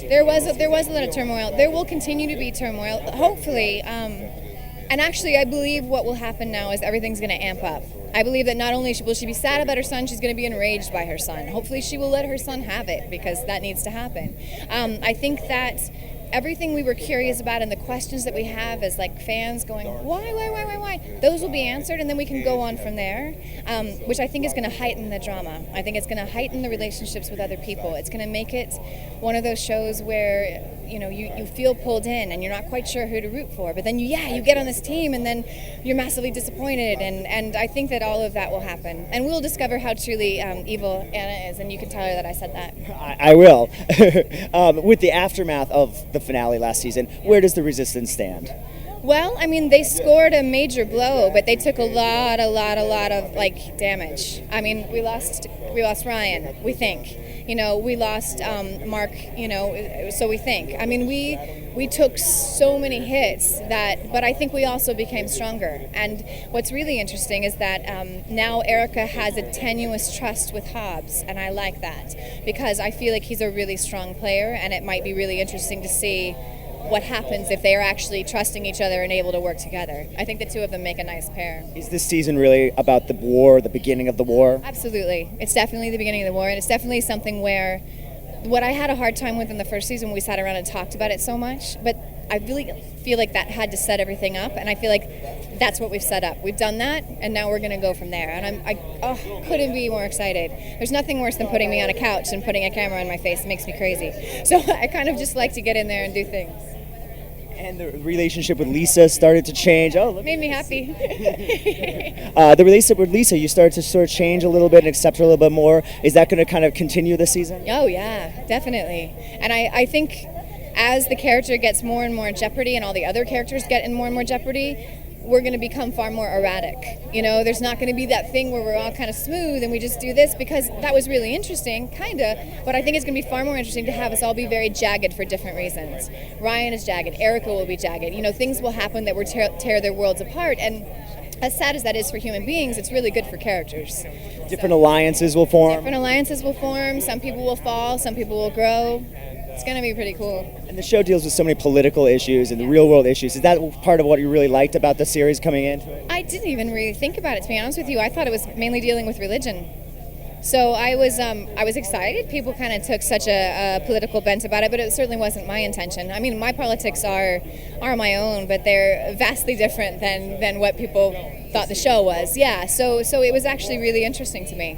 There was a lot of turmoil. There will continue to be turmoil, hopefully. And actually, I believe what will happen now is everything's going to amp up. I believe that not only will she be sad about her son, she's going to be enraged by her son. Hopefully she will let her son have it, because that needs to happen. I think that everything we were curious about and the questions that we have as like fans going, why, those will be answered, and then we can go on from there, which I think is going to heighten the drama. I think it's going to heighten the relationships with other people. It's going to make it one of those shows where you feel pulled in and you're not quite sure who to root for, but then you get on this team and then you're massively disappointed, and I think that all of that will happen, and we'll discover how truly evil Anna is, and you can tell her that I said that. I will. With the aftermath of the finale last season, where does the Resistance stand? Well, I mean, they scored a major blow, but they took a lot of like damage. I mean, we lost Ryan, we think. We lost Mark, so we think. I mean, we took so many hits but I think we also became stronger. And what's really interesting is that now Erica has a tenuous trust with Hobbs, and I like that, because I feel like he's a really strong player, and it might be really interesting to see what happens if they are actually trusting each other and able to work together. I think the two of them make a nice pair. Is this season really about the war, the beginning of the war? Absolutely. It's definitely the beginning of the war, and it's definitely something where what I had a hard time with in the first season, we sat around and talked about it so much, but I really feel like that had to set everything up, and I feel like that's what we've set up. We've done that, and now we're going to go from there, and I couldn't be more excited. There's nothing worse than putting me on a couch and putting a camera in my face. It makes me crazy. So I kind of just like to get in there and do things. And the relationship with Lisa started to change. Made me happy. The relationship with Lisa, you started to sort of change a little bit and accept her a little bit more. Is that going to kind of continue this season? Oh, yeah, definitely. And I think as the character gets more and more in jeopardy, and all the other characters get in more and more jeopardy, we're going to become far more erratic. There's not going to be that thing where we're all kind of smooth and we just do this, because that was really interesting, kind of, but I think it's going to be far more interesting to have us all be very jagged for different reasons. Ryan is jagged, Erica will be jagged. Things will happen that will tear their worlds apart, and as sad as that is for human beings, it's really good for characters. Different alliances will form. Different alliances will form. Some people will fall, some people will grow. It's going to be pretty cool. And the show deals with so many political issues and the real world issues. Is that part of what you really liked about the series coming into it? I didn't even really think about it, to be honest with you. I thought it was mainly dealing with religion. So I was excited. People kind of took such a political bent about it, but it certainly wasn't my intention. I mean, my politics are my own, but they're vastly different than what people thought the show was. Yeah, so it was actually really interesting to me.